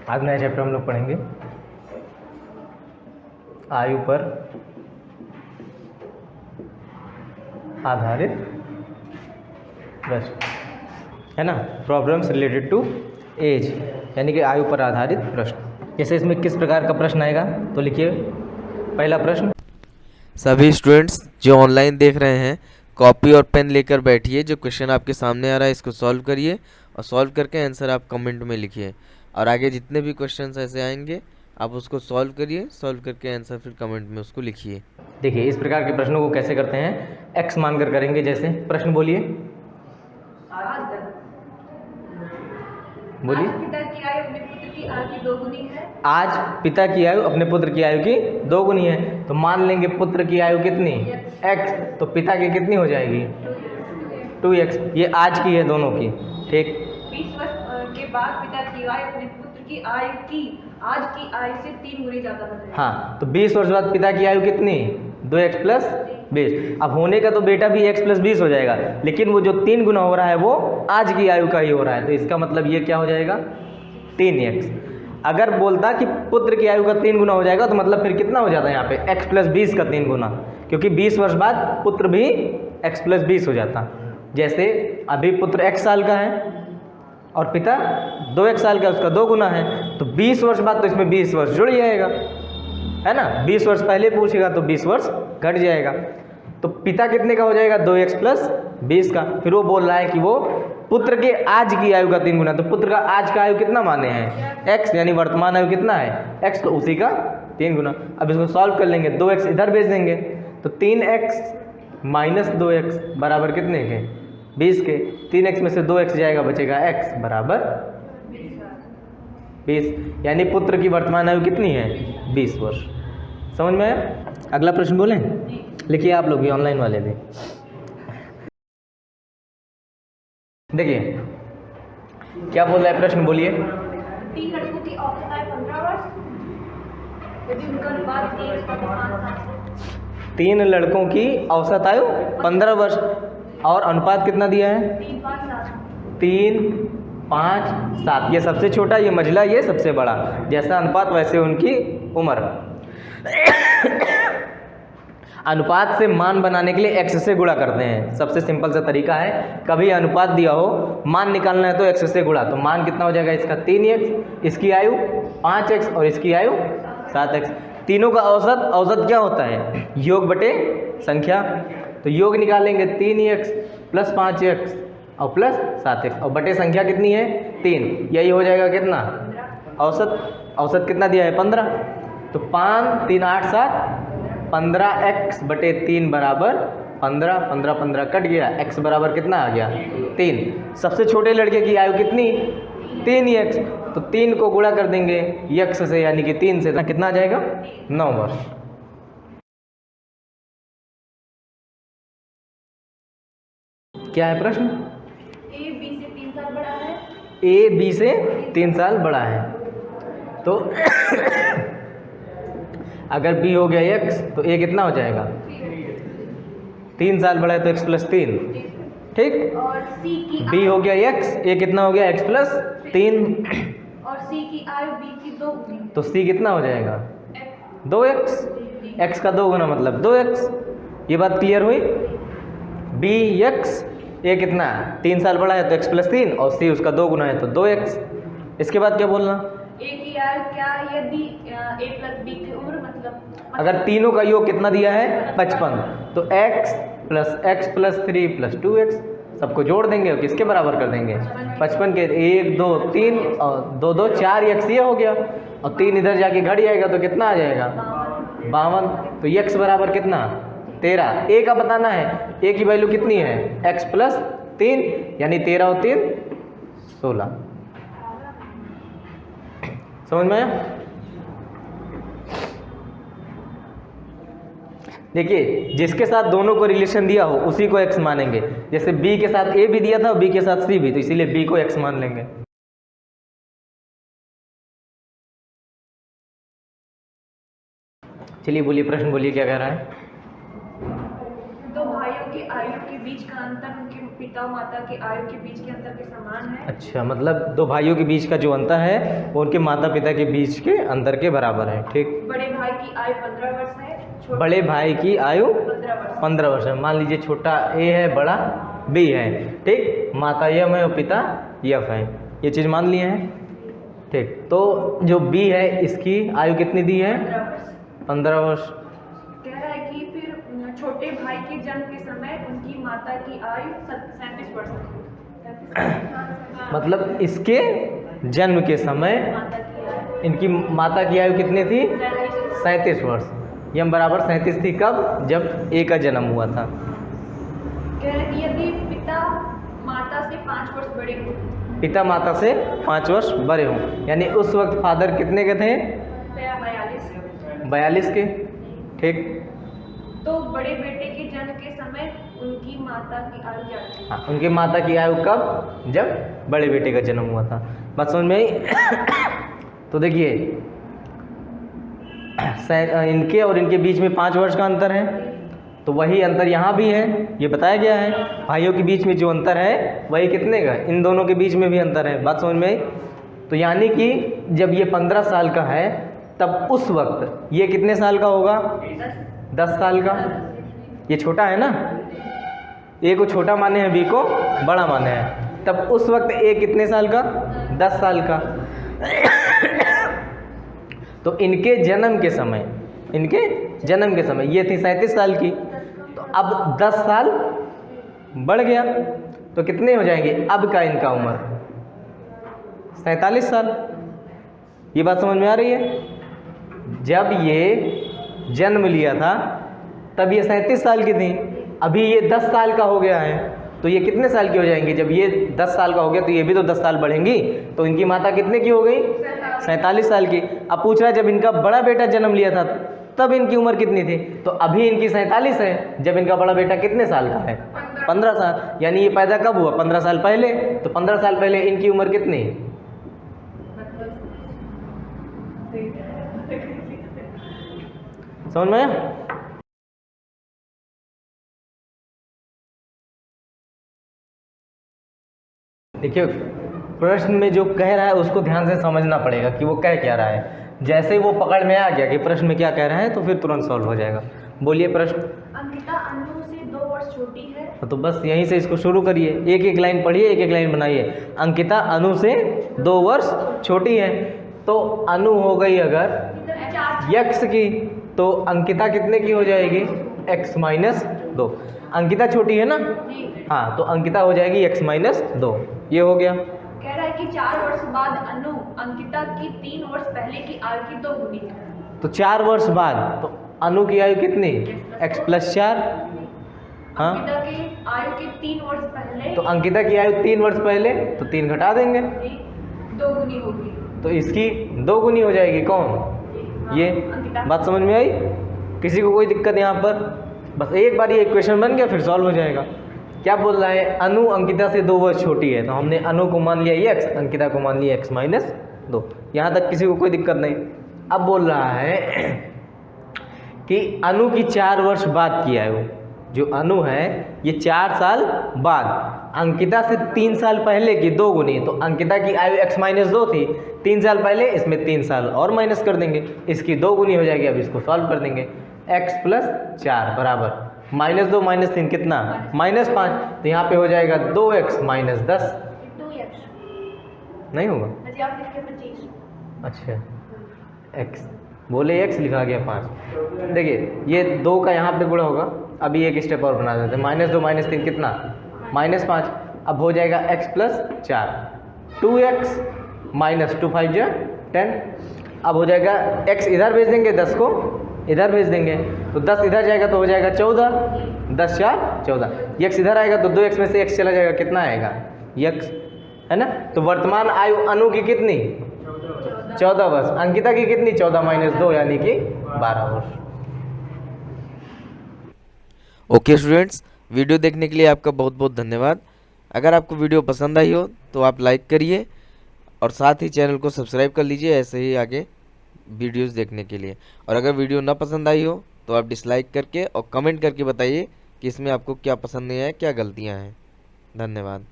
आज नया चैप्टर हम लोग पढ़ेंगे आयु पर आधारित प्रश्न, है ना। प्रॉब्लम्स रिलेटेड टू एज, यानी कि आयु पर आधारित प्रश्न। जैसे इसमें किस प्रकार का प्रश्न आएगा, तो लिखिए पहला प्रश्न। सभी स्टूडेंट्स जो ऑनलाइन देख रहे हैं, कॉपी और पेन लेकर बैठिए। जो क्वेश्चन आपके सामने आ रहा है इसको सॉल्व करिए और सॉल्व करके आंसर आप कमेंट में लिखिए। और आगे जितने भी क्वेश्चंस ऐसे आएंगे आप उसको सॉल्व करिए, सॉल्व करके आंसर फिर कमेंट में उसको लिखिए। देखिए इस प्रकार के प्रश्नों को कैसे करते हैं, एक्स मानकर करेंगे। जैसे प्रश्न बोलिए, बोलिए। पिता की आयु अपने पुत्र की आयु की दोगुनी है। आज पिता की आयु अपने पुत्र की आयु की दोगुनी है, तो मान लेंगे पुत्र की आयु कितनी, x, तो पिता की कितनी हो जाएगी 2x। ये आज की है दोनों की, ठीक। 20 वर्ष के बाद पिता की आयु अपने पुत्र की आयु की आज की आयु से 3 गुनी ज्यादा हो जाएगी। हाँ, तो 20 वर्ष बाद पिता की आयु कितनी 2x प्लस 20। अब होने का तो बेटा भी x प्लस 20 हो जाएगा, लेकिन वो जो 3 गुना हो रहा है वो आज की आयु का ही हो रहा है, तो इसका मतलब ये क्या हो जाएगा 3x। अगर बोलता कि पुत्र की आयु का 3 गुना हो जाएगा, तो मतलब फिर कितना हो जाता है यहाँ पे x प्लस 20 का 3 गुना, क्योंकि 20 वर्ष बाद पुत्र भी x प्लस 20 हो जाता। जैसे अभी पुत्र x साल का है और पिता 2x साल का, उसका 2 गुना है, तो 20 वर्ष बाद तो इसमें 20 वर्ष जुड़ जाएगा, है ना। 20 वर्ष पहले पूछेगा तो 20 वर्ष घट जाएगा, तो पिता कितने का हो जाएगा 2x प्लस 20 का। फिर वो बोल रहा है कि वो पुत्र के आज की आयु का 3 गुना, तो पुत्र का आज का आयु कितना माने हैं x, यानी वर्तमान आयु कितना है x, तो उसी का 3 गुना। अब इसको सॉल्व कर लेंगे, 2x इधर भेज देंगे, तो 3x माइनस 2x बराबर कितने के 20 के। 3x में से 2x जाएगा, बचेगा x बराबर 20, यानी पुत्र की वर्तमान आयु कितनी है 20 वर्ष। समझ में आया। अगला प्रश्न बोलें, लिखिए आप लोग भी, ऑनलाइन वाले भी। देखिए क्या बोल रहा है प्रश्न, बोलिए। 3 लड़कों की औसत आयु 15 वर्ष, यदि उनका अनुपात 1 का 5 साल। 3 लड़कों की औसत आयु 15 वर्ष और अनुपात कितना दिया है 3 5 7। 3 5 7। ये सबसे छोटा, ये मझला, ये सबसे बड़ा। जैसा अनुपात वैसे उनकी उम्र। अनुपात से मान बनाने के लिए x से गुणा करते हैं, सबसे सिंपल सा तरीका है। कभी अनुपात दिया हो, मान निकालना है तो x से गुणा, तो मान कितना हो जाएगा इसका 3x, इसकी आयु 5x और इसकी आयु 7x। तीनों का औसत, औसत क्या होता है योग बटे संख्या, तो योग निकालेंगे 3x प्लस 5x और प्लस 7x, और बटे संख्या कितनी है 3, यही हो जाएगा कितना औसत। औसत कितना दिया है 15, तो 5 3 8 7 15x बटे 3 बराबर 15, 15 15 कट गया, x बराबर कितना आ गया 3। सबसे छोटे लड़के की आयु कितनी 3x, तो 3 को गुणा कर देंगे x से, यानी कि 3 से, कितना आ जाएगा 9 वर्ष। क्या है प्रश्न, A B से 3 साल बड़ा है। a b से 3 साल बड़ा है, तो अगर b हो गया x तो a कितना हो जाएगा 3 साल बड़ा है तो x प्लस 3, ठीक। और C की b हो गया x, a कितना हो गया x प्लस 3, और C की आयु B की 2 गुनी, तो c कितना हो जाएगा 2x, x का 2 गुना मतलब 2x। ये बात क्लियर हुई। bx, a कितना 3 साल बड़ा है तो x प्लस 3 और c उसका 2 गुना है तो 2x। इसके बाद क्या बोलना, A की आयु क्या, यदि A प्लस B की उम्र मतलब अगर तीनों का योग कितना दिया है 55, तो x प्लस 3 प्लस 2x, सबको जोड़ देंगे और किसके बराबर कर देंगे 55 के। 1 2 3 और 2 2 4 x ये हो गया, और 3 इधर जाके घट जाएगा तो कितना आ जाएगा 52, तो x बराबर कितना 13। a का बताना है, a की वैल्यू कितनी है x प्लस 3, यानी 13 और 3 16। समझ में आया। देखिए जिसके साथ दोनों को रिलेशन दिया हो उसी को x मानेंगे। जैसे b के साथ a भी दिया था और b के साथ c भी, तो इसीलिए b को x मान लेंगे। चलिए बोलिए, प्रश्न बोलिए क्या कह रहा है। 2 भाइयों की आयु के बीच का अंतर उनके पिता और माता के आयु के बीच के अंतर के समान है। अच्छा, मतलब दो भाइयों के बीच का जो अंतर है वो उनके माता पिता के बीच के अंतर के बराबर है। ठीक। बड़े भाई की आयु 15 वर्ष है। बड़े भाई की आयु 15 वर्ष है। मान लीजिए छोटा ए है, बड़ा बी है। ठीक। माता यम है और पिता यफ है। ये चीज़ मान लिए हैं। ठीक। तो जो बी है इसकी आयु कितनी दी है? 15 वर्ष। कह रहा है कि फिर छोटे भाई के जन्म के समय उनकी माता की आयु 37 वर्ष है। मतलब इसके जन्म के समय माता की आयु इनकी माता की आयु कितनी थी? 37 वर्ष। यम बराबर 37 थी कब? जब ए का जन्म हुआ था। कह रहे कि यदि पिता माता से 5 वर्ष बड़े हों, पिता माता से 5 वर्ष बड़े हों, यानी उस वक्त फादर कितने के थे? 42 के। ठीक। तो बड़े बेटे के जन्म के समय उनकी माता की आयु क्या थी? हाँ, उनकी माता की आयु कब? जब बड़े बेटे का जन्म हुआ था। बात समझ में आई? तो देखिए इनके और इनके बीच में 5 वर्ष का अंतर है, तो वही अंतर यहाँ भी है, ये बताया गया है। भाइयों के बीच में जो अंतर है वही कितने का? इन दोनों के बीच में भी अंतर है। बात समझ में आई? तो यानी कि जब ये 15 साल का है तब उस वक्त ये कितने साल का होगा? 10 साल का। ये छोटा है ना, ए को छोटा माने हैं, बी को बड़ा माने हैं, तब उस वक्त ए कितने साल का? 10 साल का। तो इनके जन्म के समय ये थी 37 साल की, तो अब 10 साल बढ़ गया, तो कितने हो जाएंगे अब का इनका उम्र? 47 साल। ये बात समझ में आ रही है? जब ये जन्म लिया था तब ये 37 साल की थी, अभी ये 10 साल का हो गया है, तो ये कितने साल की हो जाएंगी? जब ये 10 साल का हो गया तो ये भी तो 10 साल बढ़ेंगी, तो इनकी माता कितने की हो गई? 47 साल की। अब पूछ रहा है जब इनका बड़ा बेटा जन्म लिया था तब इनकी उम्र कितनी थी? तो अभी इनकी 47 है, जब इनका बड़ा बेटा कितने साल का है? 15 साल। यानी ये पैदा कब हुआ? 15 साल पहले। तो 15 साल पहले इनकी उम्र कितनी? समझ में आया? देखिए प्रश्न में जो कह रहा है उसको ध्यान से समझना पड़ेगा कि वो कह क्या रहा है। जैसे ही वो पकड़ में आ गया कि प्रश्न में क्या कह रहा है तो फिर तुरंत सॉल्व हो जाएगा। बोलिए प्रश्न। अंकिता अनु से 2 वर्ष छोटी है। तो बस यहीं से इसको शुरू करिए, एक एक लाइन पढ़िए, एक एक लाइन बनाइए। अंकिता अनु से 2 वर्ष छोटी है, तो अनु हो गई अगर x की, तो अंकिता कितने की हो जाएगी? x minus 2। अंकिता छोटी है ना? हाँ, तो अंकिता हो जाएगी x माइनस 2। ये हो गया। कह रहा है कि 4 वर्ष बाद अनु अंकिता की 3 वर्ष पहले की आयु की 2 गुनी है। तो 4 वर्ष बाद तो अनु की आयु कितनी? x plus 4। हाँ, अंकिता की आयु के 3 वर्ष पहले, तो अंकिता की आयु 3 वर्ष पहले, तो 3 घटा देंगे 2 गुनी होगी, तो इसकी 2 गुनी हो जाएगी। कौन? ये। बात समझ में आई? किसी को कोई दिक्कत यहाँ पर? बस एक बार ये इक्वेशन बन गया फिर सॉल्व हो जाएगा। क्या बोल रहा है? अनु अंकिता से 2 वर्ष छोटी है, तो हमने अनु को मान लिया x, अंकिता को मान लिया x माइनस 2। यहाँ तक किसी को कोई दिक्कत नहीं। अब बोल रहा है कि अनु की 4 वर्ष बाद की आयु, जो अनु है ये 4 साल बाद, अंकिता से 3 साल पहले की 2 गुनी, तो अंकिता की आयु x माइनस 2 थी, 3 साल पहले, इसमें 3 साल और माइनस कर देंगे, इसकी 2 गुनी हो जाएगी। अब इसको सॉल्व कर देंगे। x प्लस 4 बराबर माइनस 2 माइनस 3 कितना? माइनस 5। तो यहाँ पे हो जाएगा 2x माइनस 10। 2x नहीं होगा? जी आप लिख के 25। अच्छा, x बोले x लिखा गया 5। देखिए ये 2 का यहाँ पे गुणा होगा, अभी एक स्टेप और बना देते हैं। माइनस 2 माइनस 3 कितना? माइनस 5। अब हो जाएगा x प्लस 4, 2x माइनस 2 5 जा 10। अब हो जाएगा x इधर भेज देंगे, 10 को इधर भेज देंगे, तो 10 इधर जाएगा तो हो जाएगा 14, 10 4 14। x इधर आएगा तो 2x में से x चला जाएगा, कितना आएगा? x है ना। तो वर्तमान आयु अनु की कितनी? 14 वर्ष। अंकिता की कितनी? 14 माइनस 2 यानी कि 12 वर्ष। ओके स्टूडेंट्स, वीडियो देखने के लिए आपका बहुत बहुत धन्यवाद। अगर आपको वीडियो पसंद आई हो तो आप लाइक करिए और साथ ही चैनल को सब्सक्राइब कर लीजिए ऐसे ही आगे वीडियोस देखने के लिए। और अगर वीडियो ना पसंद आई हो तो आप डिसलाइक करके और कमेंट करके बताइए कि इसमें आपको क्या पसंद नहीं आया, क्या गलतियाँ हैं। धन्यवाद।